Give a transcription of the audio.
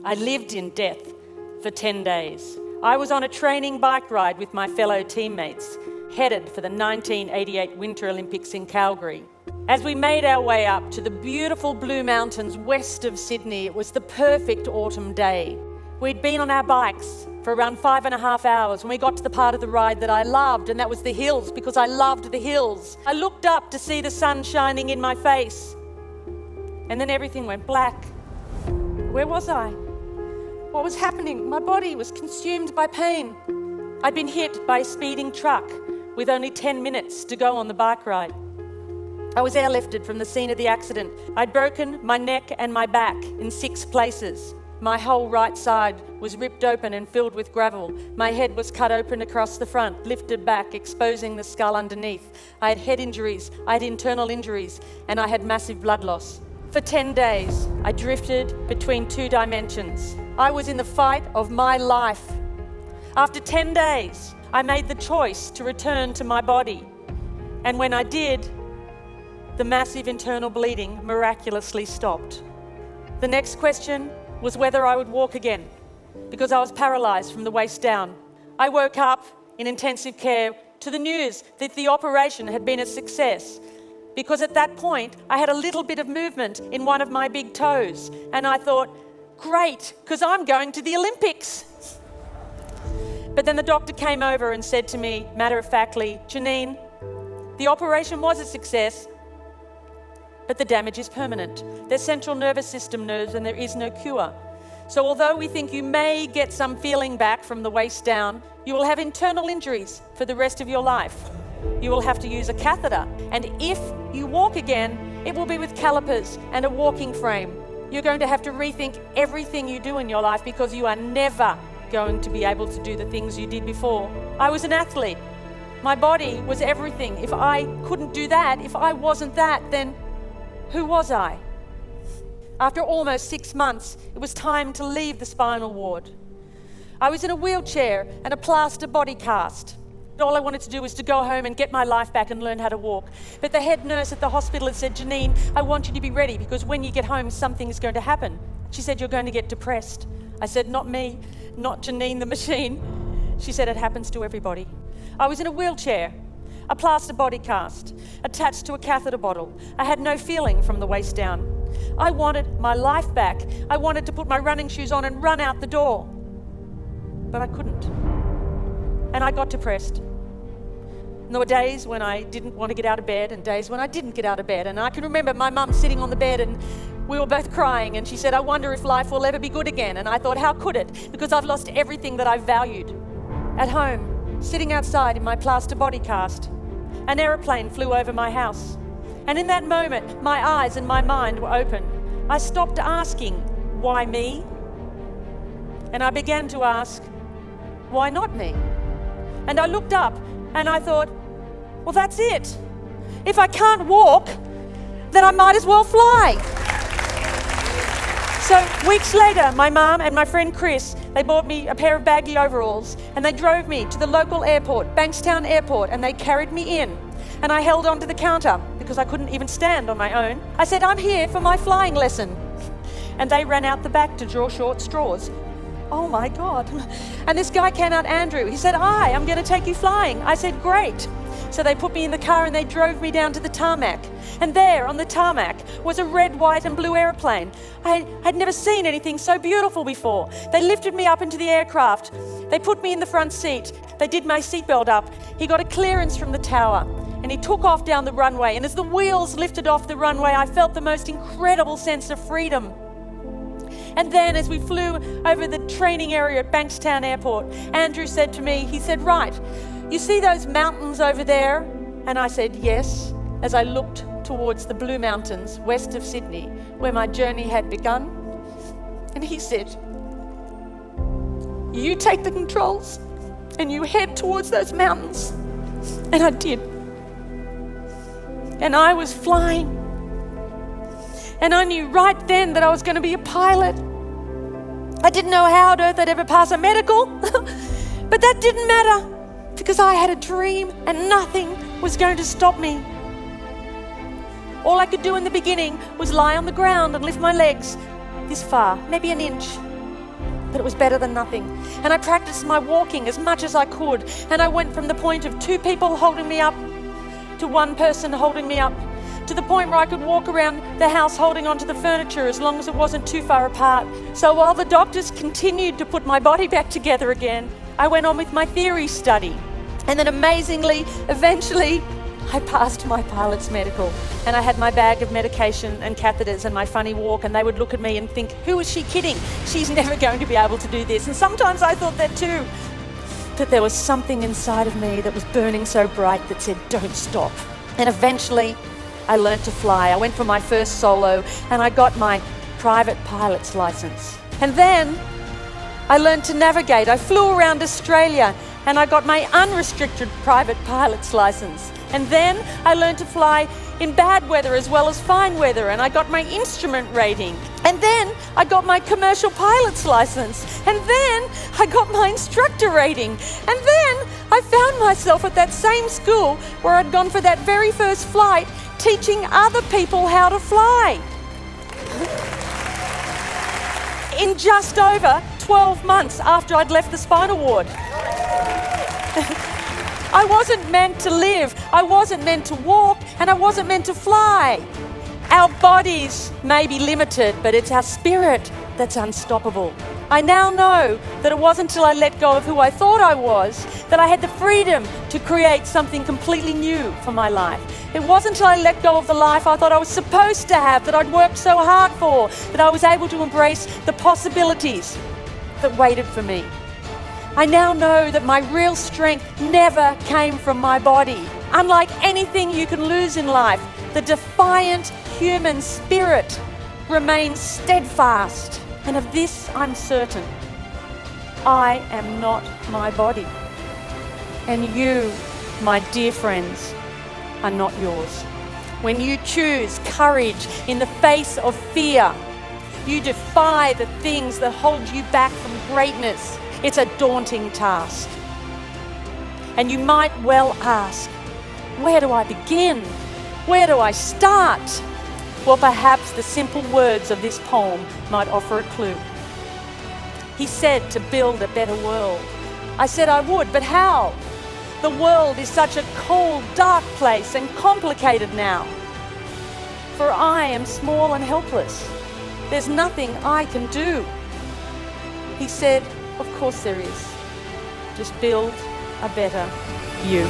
I lived in death for 10 days. I was on a training bike ride with my fellow teammates, headed for the 1988 Winter Olympics in Calgary. As we made our way up to the beautiful Blue Mountains west of Sydney, it was the perfect autumn day. We'd been on our bikes for around 5.5 hours when we got to the part of the ride that I loved, and that was the hills, because I loved the hills. I looked up to see the sun shining in my face, and then everything went black. Where was I? What was happening? My body was consumed by pain. I'd been hit by a speeding truck with only 10 minutes to go on the bike ride. I was airlifted from the scene of the accident. I'd broken my neck and my back in 6 places. My whole right side was ripped open and filled with gravel. My head was cut open across the front, lifted back, exposing the skull underneath. I had head injuries, I had internal injuries, and I had massive blood loss. For 10 days, I drifted between 2 dimensions. I was in the fight of my life. After 10 days, I made the choice to return to my body. And when I did, the massive internal bleeding miraculously stopped. The next question was whether I would walk again, because I was paralyzed from the waist down. I woke up in intensive care to the news that the operation had been a success, because at that point, I had a little bit of movement in one of my big toes. And I thought, great, because I'm going to the Olympics. But then the doctor came over and said to me, matter-of-factly, Janine, the operation was a success, but the damage is permanent. There's central nervous system nerves and there is no cure. So although we think you may get some feeling back from the waist down, you will have internal injuries for the rest of your life. You will have to use a catheter. And if you walk again, it will be with calipers and a walking frame. You're going to have to rethink everything you do in your life, because you are never going to be able to do the things you did before. I was an athlete. My body was everything. If I couldn't do that, if I wasn't that, then who was I? After almost 6 months, it was time to leave the spinal ward. I was in a wheelchair and a plaster body cast. All I wanted to do was to go home and get my life back and learn how to walk. But the head nurse at the hospital had said, Janine, I want you to be ready, because when you get home, something is going to happen. She said, you're going to get depressed. I said, not me, not Janine the machine. She said, it happens to everybody. I was in a wheelchair, a plaster body cast, attached to a catheter bottle. I had no feeling from the waist down. I wanted my life back. I wanted to put my running shoes on and run out the door. But I couldn't. And I got depressed. And there were days when I didn't want to get out of bed and days when I didn't get out of bed. And I can remember my mum sitting on the bed and we were both crying, and she said, I wonder if life will ever be good again. And I thought, how could it? Because I've lost everything that I valued. At home, sitting outside in my plaster body cast, an aeroplane flew over my house. And in that moment, my eyes and my mind were open. I stopped asking, why me? And I began to ask, why not me? And I looked up and I thought, well, that's it. If I can't walk, then I might as well fly. So weeks later, my mum and my friend Chris, they bought me a pair of baggy overalls and they drove me to the local airport, Bankstown Airport, and they carried me in. And I held onto the counter because I couldn't even stand on my own. I said, I'm here for my flying lesson. And they ran out the back to draw short straws. Oh my God. And this guy came out, Andrew. He said, hi, I'm going to take you flying. I said, great. So they put me in the car and they drove me down to the tarmac. And there on the tarmac was a red, white and blue airplane. I had never seen anything so beautiful before. They lifted me up into the aircraft. They put me in the front seat. They did my seatbelt up. He got a clearance from the tower and he took off down the runway. And as the wheels lifted off the runway, I felt the most incredible sense of freedom. And then as we flew over the training area at Bankstown Airport, Andrew said to me, he said, right, you see those mountains over there? And I said, yes, as I looked towards the Blue Mountains west of Sydney, where my journey had begun. And he said, you take the controls and you head towards those mountains. And I did. And I was flying. And I knew right then that I was going to be a pilot. I didn't know how on earth I'd ever pass a medical, but that didn't matter because I had a dream and nothing was going to stop me. All I could do in the beginning was lie on the ground and lift my legs this far, maybe an inch, but it was better than nothing. And I practiced my walking as much as I could. And I went from the point of 2 people holding me up to 1 person holding me up, to the point where I could walk around the house holding onto the furniture as long as it wasn't too far apart. So while the doctors continued to put my body back together again, I went on with my theory study. And then amazingly, eventually, I passed my pilot's medical, and I had my bag of medication and catheters and my funny walk, and they would look at me and think, who is she kidding? She's never going to be able to do this. And sometimes I thought that too. But there was something inside of me that was burning so bright that said, don't stop. And eventually, I learned to fly. I went for my first solo, and I got my private pilot's license. And then I learned to navigate. I flew around Australia, and I got my unrestricted private pilot's license. And then I learned to fly in bad weather as well as fine weather, and I got my instrument rating. And then I got my commercial pilot's license. And then I got my instructor rating. And then I found myself at that same school where I'd gone for that very first flight, teaching other people how to fly. In just over 12 months after I'd left the spinal ward. I wasn't meant to live, I wasn't meant to walk, and I wasn't meant to fly. Our bodies may be limited, but it's our spirit that's unstoppable. I now know that it wasn't until I let go of who I thought I was that I had the freedom to create something completely new for my life. It wasn't until I let go of the life I thought I was supposed to have, that I'd worked so hard for, that I was able to embrace the possibilities that waited for me. I now know that my real strength never came from my body. Unlike anything you can lose in life, the defiant human spirit remains steadfast. And of this I'm certain. I am not my body. And you, my dear friends, are not yours. When you choose courage in the face of fear, you defy the things that hold you back from greatness. It's a daunting task. And you might well ask, where do I begin? Where do I start? Well, perhaps the simple words of this poem might offer a clue. He said to build a better world. I said I would, but how? The world is such a cold, dark place and complicated now. For I am small and helpless. There's nothing I can do. He said, of course there is. Just build a better you.